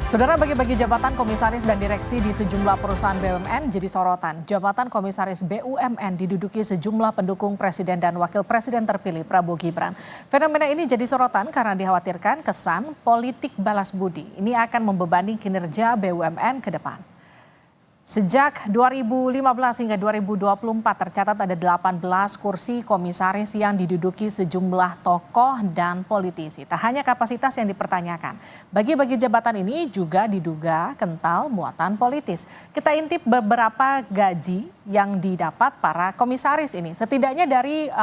Saudara, bagi-bagi jabatan komisaris dan direksi di sejumlah perusahaan BUMN jadi sorotan. Jabatan komisaris BUMN diduduki sejumlah pendukung presiden dan wakil presiden terpilih Prabowo Gibran. Fenomena ini jadi sorotan karena dikhawatirkan kesan politik balas budi. Ini akan membebani kinerja BUMN ke depan. Sejak 2015 hingga 2024 tercatat ada 18 kursi komisaris yang diduduki sejumlah tokoh dan politisi. Tak hanya kapasitas yang dipertanyakan, bagi-bagi jabatan ini juga diduga kental muatan politis. Kita intip beberapa gaji yang didapat para komisaris ini. Setidaknya dari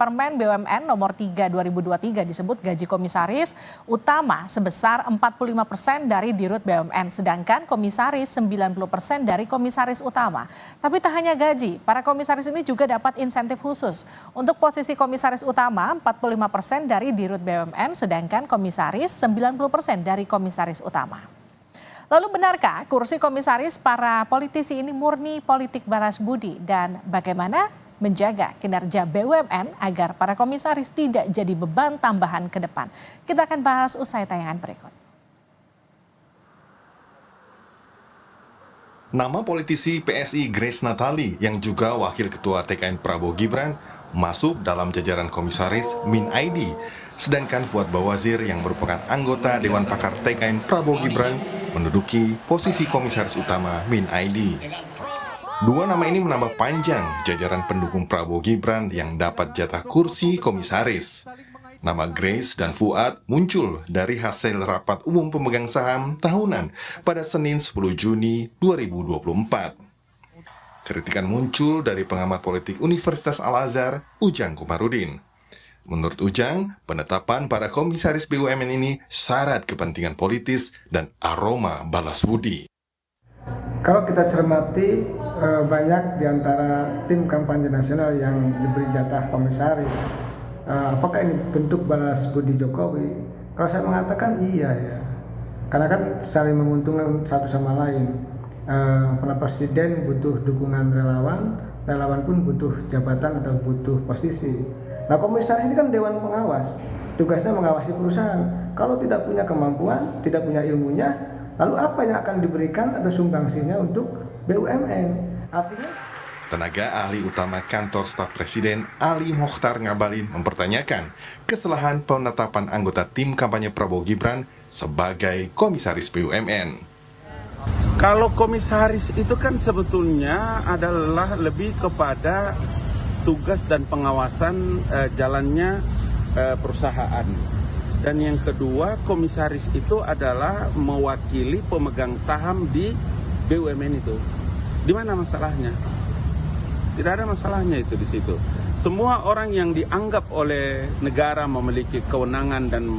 Permen BUMN nomor 3 2023 disebut gaji komisaris utama sebesar 45% dari dirut BUMN, sedangkan komisaris 90% dari komisaris utama. Tapi tak hanya gaji, para komisaris ini juga dapat insentif khusus. Untuk posisi komisaris utama 45% dari dirut BUMN, sedangkan komisaris 90% dari komisaris utama. Lalu benarkah kursi komisaris para politisi ini murni politik balas budi, dan bagaimana menjaga kinerja BUMN agar para komisaris tidak jadi beban tambahan ke depan? Kita akan bahas usai tayangan berikut. Nama politisi PSI Grace Natali yang juga Wakil Ketua TKN Prabowo Gibran masuk dalam jajaran komisaris Min ID. Sedangkan Fuad Bawazir yang merupakan anggota Dewan Pakar TKN Prabowo Gibran menduduki posisi komisaris utama Min ID. Dua nama ini menambah panjang jajaran pendukung Prabowo Gibran yang dapat jatah kursi komisaris. Nama Grace dan Fuad muncul dari hasil rapat umum pemegang saham tahunan pada Senin 10 Juni 2024. Kritikan muncul dari pengamat politik Universitas Al-Azhar, Ujang Komarudin. Menurut Ujang, penetapan para komisaris BUMN ini syarat kepentingan politis dan aroma balas budi. Kalau kita cermati, banyak di antara tim kampanye nasional yang diberi jatah komisaris. Apakah ini bentuk balas budi Jokowi? Kalau saya mengatakan iya ya. Karena kan saling menguntungkan satu sama lain. Para presiden butuh dukungan relawan, relawan pun butuh jabatan atau butuh posisi. Nah, komisaris ini kan dewan pengawas. Tugasnya mengawasi perusahaan. Kalau tidak punya kemampuan, tidak punya ilmunya, lalu apa yang akan diberikan atau sumbangsinya untuk BUMN? Artinya, tenaga ahli utama kantor staf presiden Ali Mokhtar Ngabalin mempertanyakan kesalahan penetapan anggota tim kampanye Prabowo Gibran sebagai komisaris BUMN. Kalau komisaris itu kan sebetulnya adalah lebih kepada tugas dan pengawasan jalannya perusahaan. Dan yang kedua, komisaris itu adalah mewakili pemegang saham di BUMN itu. Di mana masalahnya? Tidak ada masalahnya itu di situ. Semua orang yang dianggap oleh negara memiliki kewenangan dan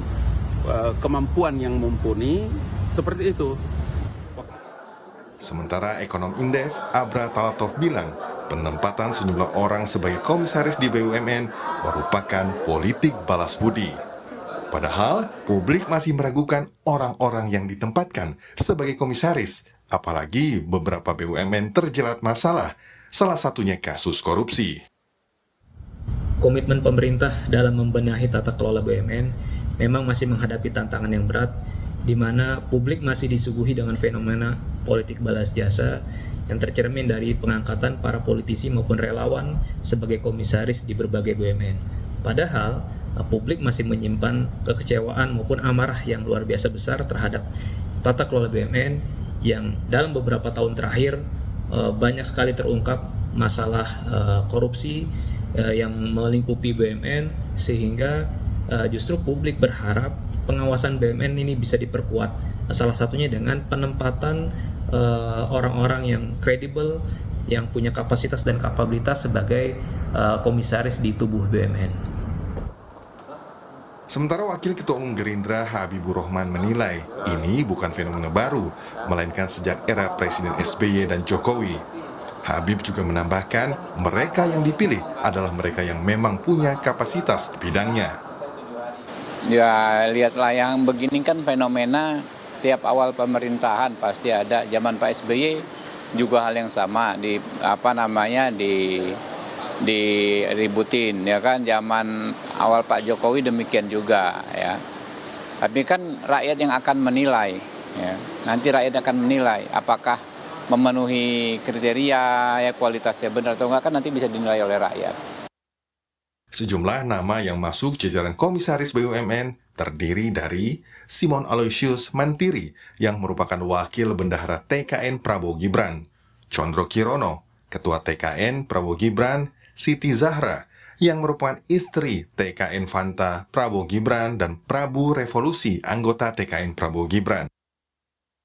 kemampuan yang mumpuni, seperti itu. Sementara ekonom Indef, Abra Talatov bilang, penempatan sejumlah orang sebagai komisaris di BUMN merupakan politik balas budi. Padahal, publik masih meragukan orang-orang yang ditempatkan sebagai komisaris, apalagi beberapa BUMN terjerat masalah, salah satunya kasus korupsi. Komitmen pemerintah dalam membenahi tata kelola BUMN memang masih menghadapi tantangan yang berat, di mana publik masih disuguhi dengan fenomena politik balas jasa yang tercermin dari pengangkatan para politisi maupun relawan sebagai komisaris di berbagai BUMN. Padahal, publik masih menyimpan kekecewaan maupun amarah yang luar biasa besar terhadap tata kelola BUMN yang dalam beberapa tahun terakhir banyak sekali terungkap masalah korupsi yang melingkupi BUMN, sehingga justru publik berharap pengawasan BUMN ini bisa diperkuat. Salah satunya dengan penempatan orang-orang yang kredibel, yang punya kapasitas dan kapabilitas sebagai komisaris di tubuh BUMN. Sementara Wakil Ketua Umum Gerindra Habibur Rahman menilai ini bukan fenomena baru, melainkan sejak era Presiden SBY dan Jokowi. Habib juga menambahkan mereka yang dipilih adalah mereka yang memang punya kapasitas di bidangnya. Ya, lihatlah yang begini kan fenomena tiap awal pemerintahan pasti ada. Zaman Pak SBY juga hal yang sama diributin ya kan. Zaman awal Pak Jokowi demikian juga ya. Tapi kan rakyat yang akan menilai Ya. Nanti rakyat akan menilai apakah memenuhi kriteria, ya kualitasnya benar atau enggak, kan nanti bisa dinilai oleh rakyat. Sejumlah nama yang masuk jajaran komisaris BUMN terdiri dari Simon Aloysius Mantiri yang merupakan wakil bendahara TKN Prabowo Gibran, Condro Kirono, ketua TKN Prabowo Gibran, Siti Zahra yang merupakan istri TKN Fanta Prabowo Gibran, dan Prabu Revolusi, anggota TKN Prabowo Gibran.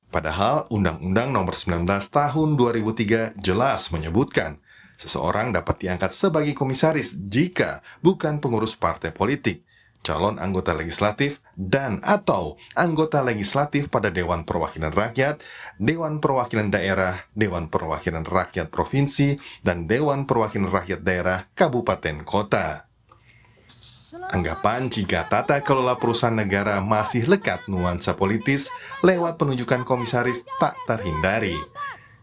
Padahal Undang-Undang Nomor 19 Tahun 2003 jelas menyebutkan seseorang dapat diangkat sebagai komisaris jika bukan pengurus partai politik, calon anggota legislatif, dan atau anggota legislatif pada Dewan Perwakilan Rakyat, Dewan Perwakilan Daerah, Dewan Perwakilan Rakyat Provinsi, dan Dewan Perwakilan Rakyat Daerah Kabupaten Kota. Anggapan jika tata kelola perusahaan negara masih lekat nuansa politis lewat penunjukan komisaris tak terhindari.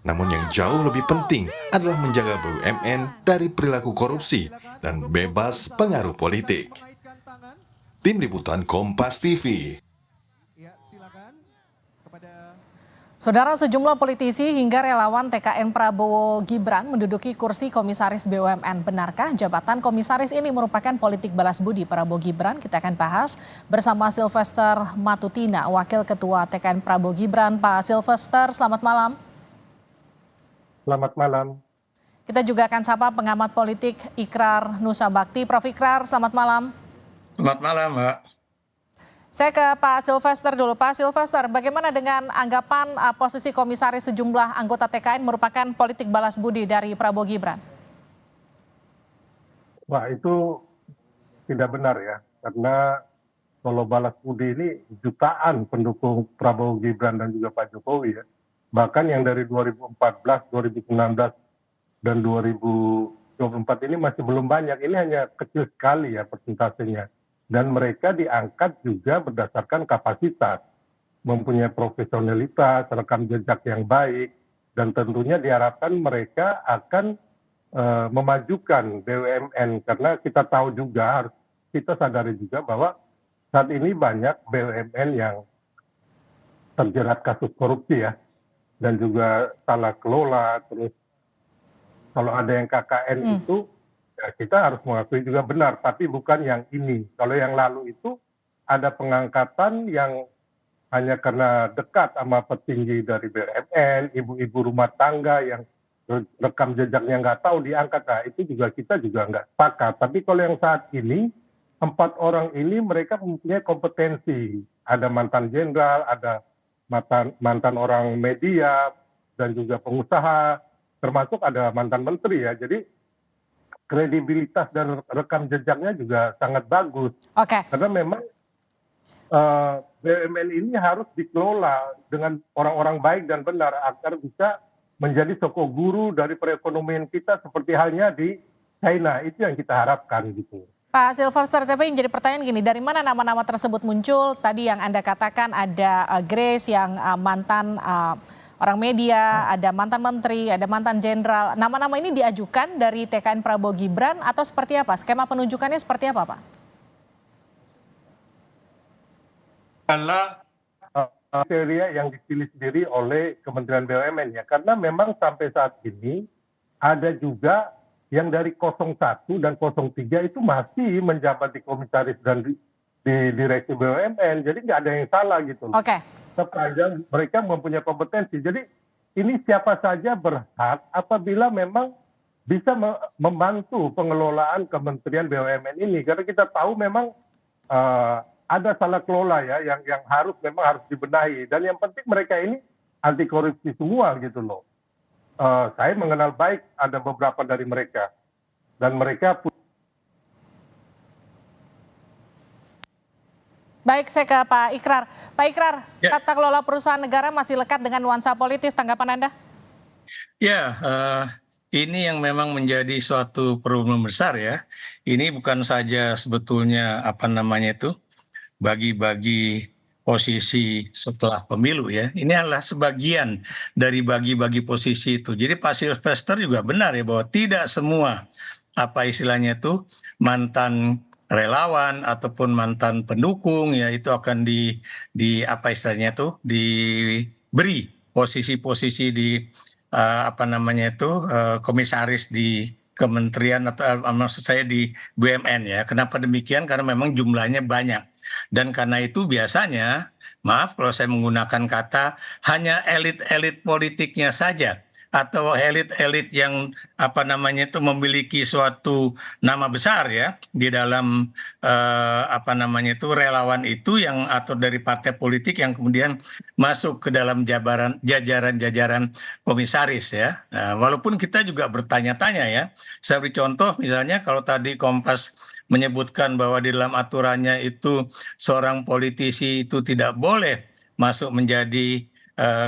Namun yang jauh lebih penting adalah menjaga BUMN dari perilaku korupsi dan bebas pengaruh politik. Tim Liputan Kompas TV. Saudara, sejumlah politisi hingga relawan TKN Prabowo Gibran menduduki kursi komisaris BUMN. Benarkah jabatan komisaris ini merupakan politik balas budi Prabowo Gibran? Kita akan bahas bersama Sylvester Matutina, Wakil Ketua TKN Prabowo Gibran. Pak Sylvester, selamat malam. Selamat malam. Kita juga akan sapa pengamat politik Ikrar Nusa Bakti. Prof. Ikrar, selamat malam. Selamat malam, Mbak. Saya ke Pak Sylvester dulu. Pak Sylvester, bagaimana dengan anggapan posisi komisaris sejumlah anggota TKN merupakan politik balas budi dari Prabowo Gibran? Wah, itu tidak benar ya. Karena kalau balas budi ini jutaan pendukung Prabowo Gibran dan juga Pak Jokowi ya. Bahkan yang dari 2014, 2019, dan 2024 ini masih belum banyak. Ini hanya kecil sekali ya persentasenya. Dan mereka diangkat juga berdasarkan kapasitas, mempunyai profesionalitas, rekam jejak yang baik, dan tentunya diharapkan mereka akan memajukan BUMN. Karena kita tahu juga, kita sadari juga bahwa saat ini banyak BUMN yang terjerat kasus korupsi ya. Dan juga salah kelola, terus kalau ada yang KKN itu, ya kita harus mengakui juga benar, tapi bukan yang ini. Kalau yang lalu itu ada pengangkatan yang hanya karena dekat sama petinggi dari BUMN, ibu-ibu rumah tangga yang rekam jejaknya nggak tahu diangkat. Nah itu juga kita juga nggak sepakat. Tapi kalau yang saat ini, 4 orang ini mereka mempunyai kompetensi. Ada mantan jenderal, ada mantan orang media, dan juga pengusaha, termasuk ada mantan menteri ya. Jadi kredibilitas dan rekam jejaknya juga sangat bagus. Oke. Karena memang BUMN ini harus dikelola dengan orang-orang baik dan benar agar bisa menjadi soko guru dari perekonomian kita seperti halnya di China. Itu yang kita harapkan gitu. Pak Sylvester, tapi yang jadi pertanyaan gini, dari mana nama-nama tersebut muncul? Tadi yang Anda katakan ada Grace yang mantan orang media, ada mantan menteri, ada mantan jenderal. Nama-nama ini diajukan dari TKN Prabowo Gibran atau seperti apa? Skema penunjukannya seperti apa, Pak? Karena kriteria yang dipilih sendiri oleh Kementerian BUMN ya. Karena memang sampai saat ini ada juga yang dari 01 dan 03 itu masih menjabat di komisaris dan di direksi BUMN. Jadi nggak ada yang salah gitu. Oke. Sepanjang mereka mempunyai kompetensi. Jadi ini siapa saja berhak apabila memang bisa membantu pengelolaan Kementerian BUMN ini. Karena kita tahu memang ada salah kelola ya yang memang harus dibenahi. Dan yang penting mereka ini anti korupsi semua gitu loh. Saya mengenal baik ada beberapa dari mereka, dan mereka Baik, saya ke Pak Ikrar. Pak Ikrar, tata kelola perusahaan negara masih lekat dengan nuansa politis, tanggapan Anda? Ya, ini yang memang menjadi suatu problem besar ya. Ini bukan saja sebetulnya bagi-bagi posisi setelah pemilu ya. Ini adalah sebagian dari bagi-bagi posisi itu. Jadi Pak Sylvester juga benar ya bahwa tidak semua mantan relawan ataupun mantan pendukung ya itu akan di apa istilahnya tuh diberi posisi-posisi di apa namanya itu komisaris di kementerian atau maksud saya di BUMN ya. Kenapa demikian? Karena memang jumlahnya banyak. Dan karena itu biasanya, maaf kalau saya menggunakan kata, hanya elit-elit politiknya saja atau elit-elit yang apa namanya itu memiliki suatu nama besar ya di dalam apa namanya itu relawan itu yang atau dari partai politik yang kemudian masuk ke dalam jajaran-jajaran komisaris ya. Nah, walaupun kita juga bertanya-tanya ya. Saya beri contoh misalnya kalau tadi Kompas menyebutkan bahwa di dalam aturannya itu seorang politisi itu tidak boleh masuk menjadi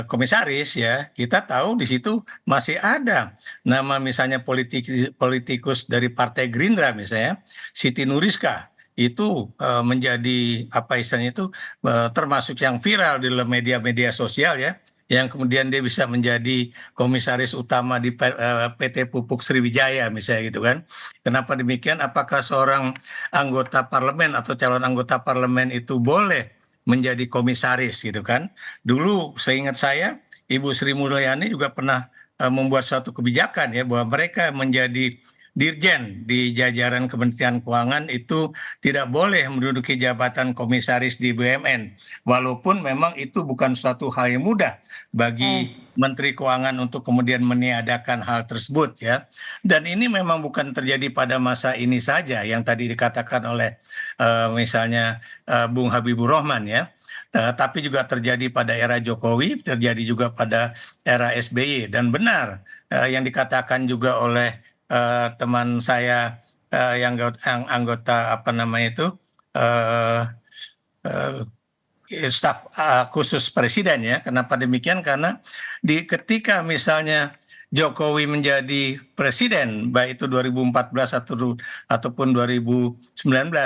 komisaris ya, kita tahu di situ masih ada nama misalnya politikus dari Partai Gerindra misalnya, Siti Nuriska itu menjadi apa istilahnya itu termasuk yang viral di dalam media-media sosial ya, yang kemudian dia bisa menjadi komisaris utama di PT Pupuk Sriwijaya misalnya gitu kan. Kenapa demikian? Apakah seorang anggota parlemen atau calon anggota parlemen itu boleh menjadi komisaris gitu kan? Dulu seingat saya Ibu Sri Mulyani juga pernah membuat suatu kebijakan ya bahwa mereka menjadi dirjen di jajaran Kementerian Keuangan itu tidak boleh menduduki jabatan komisaris di BUMN. Walaupun memang itu bukan suatu hal yang mudah bagi Menteri Keuangan untuk kemudian meniadakan hal tersebut ya. Dan ini memang bukan terjadi pada masa ini saja yang tadi dikatakan oleh misalnya Bung Habibur Rahman ya. Tapi juga terjadi pada era Jokowi, terjadi juga pada era SBY. Dan benar yang dikatakan juga oleh teman saya yang anggota apa namanya itu staf khusus presiden ya. Kenapa demikian? Karena ketika misalnya Jokowi menjadi presiden, baik itu 2014 ataupun 2019,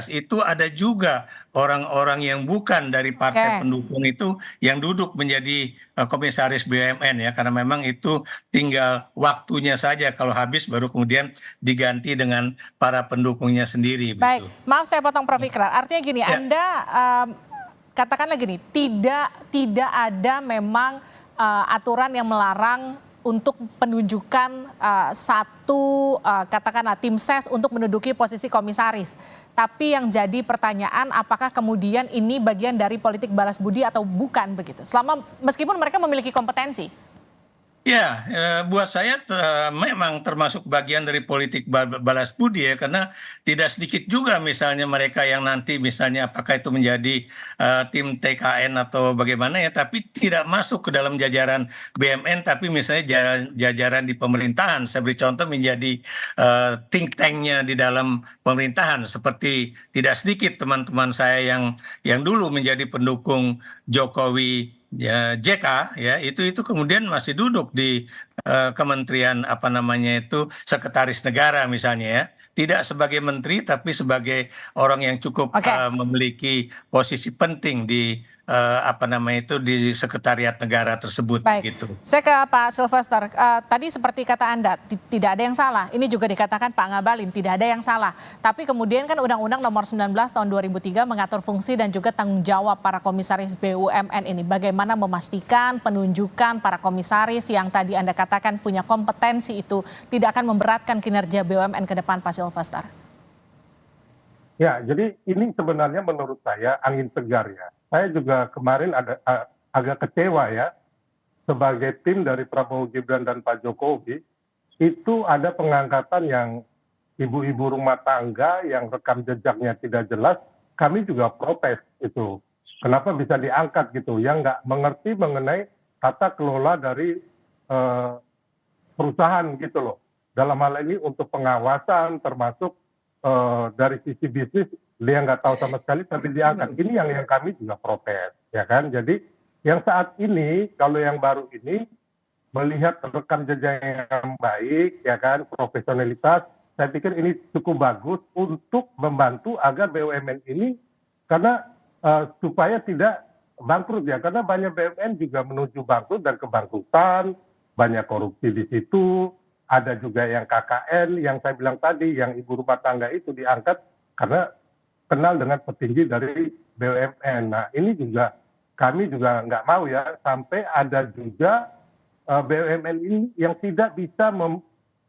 itu ada juga orang-orang yang bukan dari partai pendukung itu yang duduk menjadi komisaris BUMN ya, karena memang itu tinggal waktunya saja kalau habis baru kemudian diganti dengan para pendukungnya sendiri. Baik, begitu. maaf saya potong Prof. Ikrar. Artinya gini, ya. Anda katakanlah gini, tidak ada memang aturan yang melarang untuk penunjukan katakanlah tim ses untuk menduduki posisi komisaris. Tapi yang jadi pertanyaan apakah kemudian ini bagian dari politik balas budi atau bukan begitu? Meskipun mereka memiliki kompetensi. Ya, buat saya memang termasuk bagian dari politik balas budi ya, karena tidak sedikit juga misalnya mereka yang nanti misalnya apakah itu menjadi tim TKN atau bagaimana ya, tapi tidak masuk ke dalam jajaran BUMN, tapi misalnya jajaran di pemerintahan. Saya beri contoh menjadi think tank-nya di dalam pemerintahan, seperti tidak sedikit teman-teman saya yang dulu menjadi pendukung Jokowi ya, JK ya itu kemudian masih duduk di kementerian apa namanya itu sekretaris negara misalnya ya, tidak sebagai menteri tapi sebagai orang yang cukup memiliki posisi penting di apa namanya itu di sekretariat negara tersebut. Baik, gitu. Saya ke Pak Sylvester. Tadi seperti kata Anda, tidak ada yang salah. Ini juga dikatakan Pak Ngabalin, tidak ada yang salah. Tapi kemudian kan Undang-Undang Nomor 19 Tahun 2003 mengatur fungsi dan juga tanggung jawab para komisaris BUMN ini. Bagaimana memastikan penunjukan para komisaris yang tadi Anda katakan punya kompetensi itu tidak akan memberatkan kinerja BUMN ke depan, Pak Sylvester? Ya, jadi ini sebenarnya menurut saya angin segar ya. Saya juga kemarin agak kecewa ya, sebagai tim dari Prabowo Gibran dan Pak Jokowi, itu ada pengangkatan yang ibu-ibu rumah tangga yang rekam jejaknya tidak jelas, kami juga protes itu. Kenapa bisa diangkat gitu, yang nggak mengerti mengenai tata kelola dari perusahaan gitu loh. Dalam hal ini untuk pengawasan termasuk dari sisi bisnis, dia nggak tahu sama sekali tapi diangkat. Ini yang kami juga protes, ya kan. Jadi yang saat ini kalau yang baru ini melihat rekam jejak yang baik, ya kan, profesionalitas, saya pikir ini cukup bagus untuk membantu agar BUMN ini karena supaya tidak bangkrut ya, karena banyak BUMN juga menuju bangkrut dan kebangkrutan, banyak korupsi di situ. Ada juga yang KKN yang saya bilang tadi, yang ibu rumah tangga itu diangkat karena kenal dengan petinggi dari BUMN. Nah, ini juga kami juga nggak mau ya sampai ada juga BUMN ini yang tidak bisa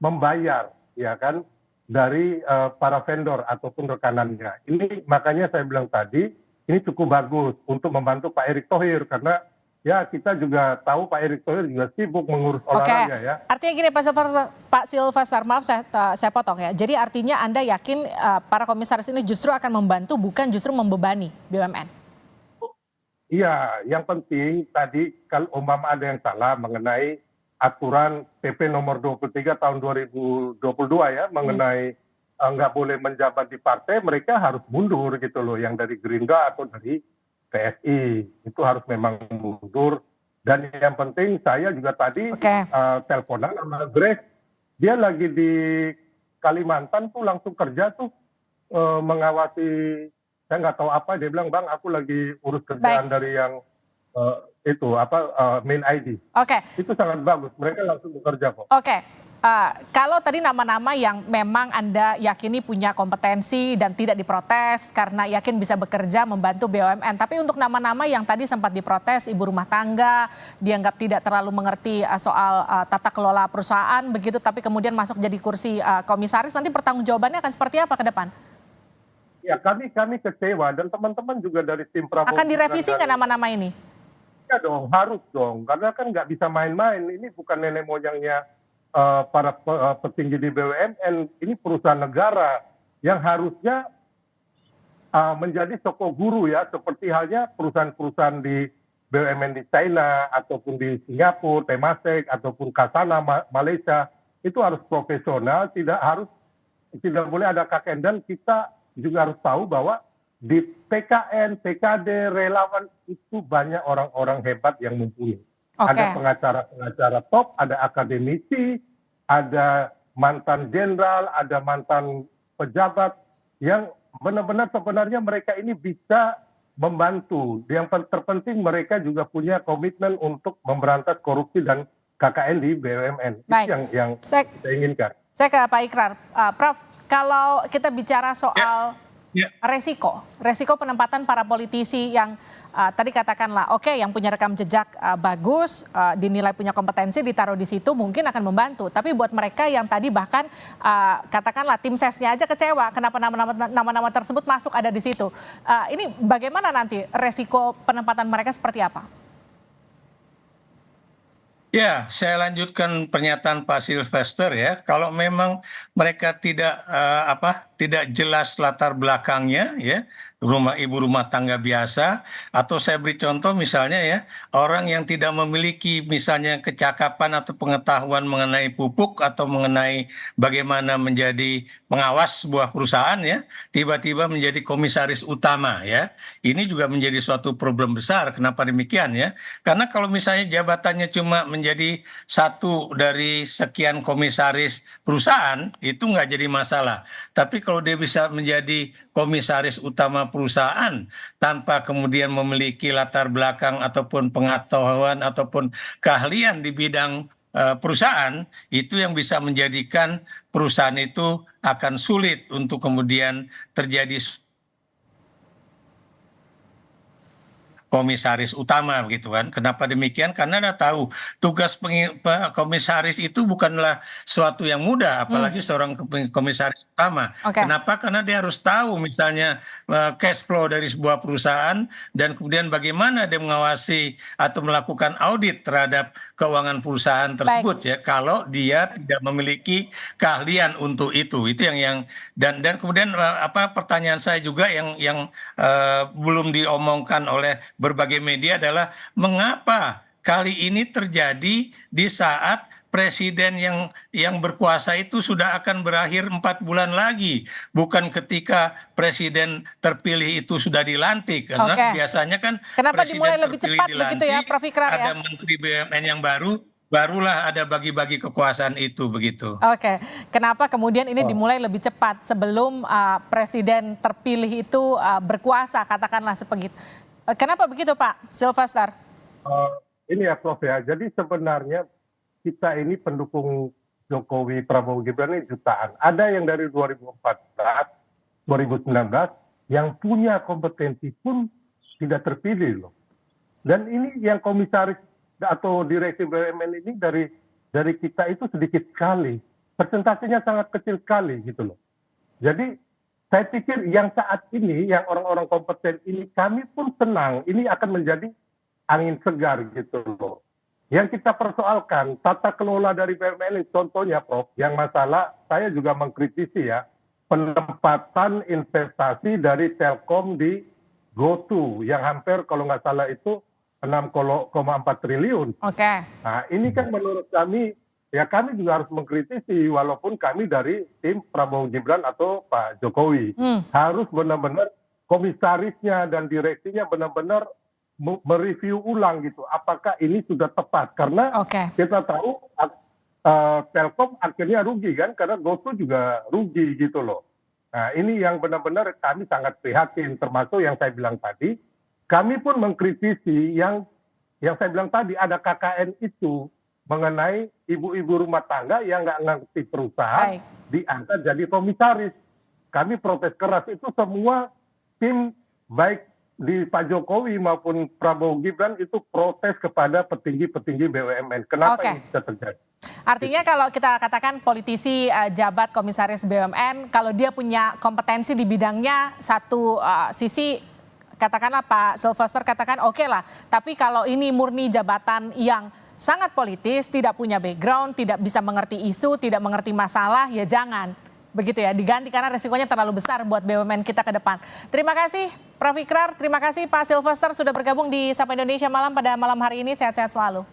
membayar, ya kan, dari para vendor ataupun rekanannya. Ini makanya saya bilang tadi, ini cukup bagus untuk membantu Pak Erick Thohir karena ya kita juga tahu Pak Erick Thohir juga sibuk mengurus olahraga ya. Artinya gini Pak Silvastar, maaf saya potong ya. Jadi artinya Anda yakin para komisaris ini justru akan membantu bukan justru membebani BUMN? Iya, yang penting tadi kalau umpama ada yang salah mengenai aturan PP nomor 23 tahun 2022 ya mengenai nggak boleh menjabat di partai, mereka harus mundur gitu loh, yang dari Gerindra atau dari PSI itu harus memang mundur. Dan yang penting saya juga tadi teleponan sama Grace, dia lagi di Kalimantan tuh langsung kerja tuh mengawasi, saya nggak tahu apa, dia bilang bang aku lagi urus kerjaan dari yang Min ID. Itu sangat bagus, mereka langsung bekerja kok. Kalau tadi nama-nama yang memang Anda yakini punya kompetensi dan tidak diprotes karena yakin bisa bekerja membantu BUMN. Tapi untuk nama-nama yang tadi sempat diprotes, ibu rumah tangga, dianggap tidak terlalu mengerti soal tata kelola perusahaan begitu, tapi kemudian masuk jadi kursi komisaris, nanti pertanggungjawabannya akan seperti apa ke depan? Ya kami kecewa dan teman-teman juga dari tim Prabowo. Akan direvisi nggak nama-nama ini? Ya dong, harus dong. Karena kan nggak bisa main-main. Ini bukan nenek moyangnya para petinggi di BUMN, ini perusahaan negara yang harusnya menjadi soko guru ya, seperti halnya perusahaan-perusahaan di BUMN di China ataupun di Singapura, Temasek ataupun Kasana Malaysia, itu harus profesional, tidak boleh ada KKN. Dan kita juga harus tahu bahwa di TKN, TKD, relawan itu banyak orang-orang hebat yang mumpuni. Ada pengacara-pengacara top, ada akademisi, ada mantan jenderal, ada mantan pejabat yang benar-benar sebenarnya mereka ini bisa membantu. Yang terpenting mereka juga punya komitmen untuk memberantas korupsi dan KKN di BUMN. Itu yang saya inginkan. Saya ke Pak Ikrar. Prof, kalau kita bicara soal resiko penempatan para politisi yang tadi katakanlah yang punya rekam jejak bagus, dinilai punya kompetensi, ditaruh di situ mungkin akan membantu. Tapi buat mereka yang tadi bahkan katakanlah tim sesnya aja kecewa kenapa nama-nama tersebut masuk ada di situ. Ini bagaimana nanti resiko penempatan mereka seperti apa? Ya, saya lanjutkan pernyataan Pak Silvester ya. Kalau memang mereka tidak jelas latar belakangnya ya, ibu rumah tangga biasa, atau saya beri contoh misalnya ya, orang yang tidak memiliki misalnya kecakapan atau pengetahuan mengenai pupuk atau mengenai bagaimana menjadi pengawas sebuah perusahaan ya, tiba-tiba menjadi komisaris utama ya. Ini juga menjadi suatu problem besar. Kenapa demikian ya? Karena kalau misalnya jabatannya cuma menjadi satu dari sekian komisaris perusahaan, itu nggak jadi masalah. Tapi kalau dia bisa menjadi komisaris utama perusahaan tanpa kemudian memiliki latar belakang ataupun pengetahuan ataupun keahlian di bidang perusahaan, itu yang bisa menjadikan perusahaan itu akan sulit untuk kemudian terjadi komisaris utama begitu kan. Kenapa demikian? Karena Anda tahu tugas komisaris itu bukanlah suatu yang mudah, apalagi seorang komisaris utama. Kenapa? Karena dia harus tahu misalnya cash flow dari sebuah perusahaan dan kemudian bagaimana dia mengawasi atau melakukan audit terhadap keuangan perusahaan tersebut ya. Kalau dia tidak memiliki keahlian untuk itu yang dan kemudian pertanyaan saya juga yang belum diomongkan oleh berbagai media adalah mengapa kali ini terjadi di saat presiden yang berkuasa itu sudah akan berakhir 4 bulan lagi, bukan ketika presiden terpilih itu sudah dilantik. Karena biasanya kan kenapa presiden dimulai lebih cepat dilantik, begitu ya Prof Ikrar ya? Ada menteri BUMN yang barulah ada bagi-bagi kekuasaan itu begitu. Kenapa kemudian ini dimulai lebih cepat sebelum presiden terpilih itu berkuasa, katakanlah sebegitu. Kenapa begitu Pak Silvastar? Ini ya Prof ya, jadi sebenarnya kita ini pendukung Jokowi Prabowo Gibran ini jutaan. Ada yang dari 2014, 2019 yang punya kompetensi pun tidak terpilih loh. Dan ini yang komisaris atau direksi BUMN ini dari kita itu sedikit sekali. Persentasenya sangat kecil sekali gitu loh. Jadi saya pikir yang saat ini, yang orang-orang kompeten ini, kami pun senang. Ini akan menjadi angin segar gitu loh. Yang kita persoalkan, tata kelola dari BUMN, contohnya Prof, yang masalah saya juga mengkritisi ya, penempatan investasi dari Telkom di GoTo, yang hampir kalau nggak salah itu 6,4 triliun. Oke. Nah ini kan menurut kami, ya kami juga harus mengkritisi, walaupun kami dari tim Prabowo Gibran atau Pak Jokowi. Harus benar-benar komisarisnya dan direksinya benar-benar mereview ulang gitu, apakah ini sudah tepat, karena kita tahu Telkom akhirnya rugi kan, karena GoTo juga rugi gitu loh. Nah ini yang benar-benar kami sangat prihatin, termasuk yang saya bilang tadi, kami pun mengkritisi yang saya bilang tadi, ada KKN itu mengenai ibu-ibu rumah tangga yang nggak ngerti perusahaan diangkat jadi komisaris. Kami protes keras, itu semua tim baik di Pak Jokowi maupun Prabowo Gibran itu protes kepada petinggi-petinggi BUMN. Kenapa ini bisa terjadi? Artinya kalau kita katakan politisi jabat komisaris BUMN, kalau dia punya kompetensi di bidangnya, satu sisi katakanlah Pak Sylvester katakan oke lah. Tapi kalau ini murni jabatan yang sangat politis, tidak punya background, tidak bisa mengerti isu, tidak mengerti masalah, ya jangan. Begitu ya, diganti karena resikonya terlalu besar buat BUMN kita ke depan. Terima kasih Prof. Ikrar, terima kasih Pak Sylvester sudah bergabung di Sapa Indonesia Malam pada malam hari ini. Sehat-sehat selalu.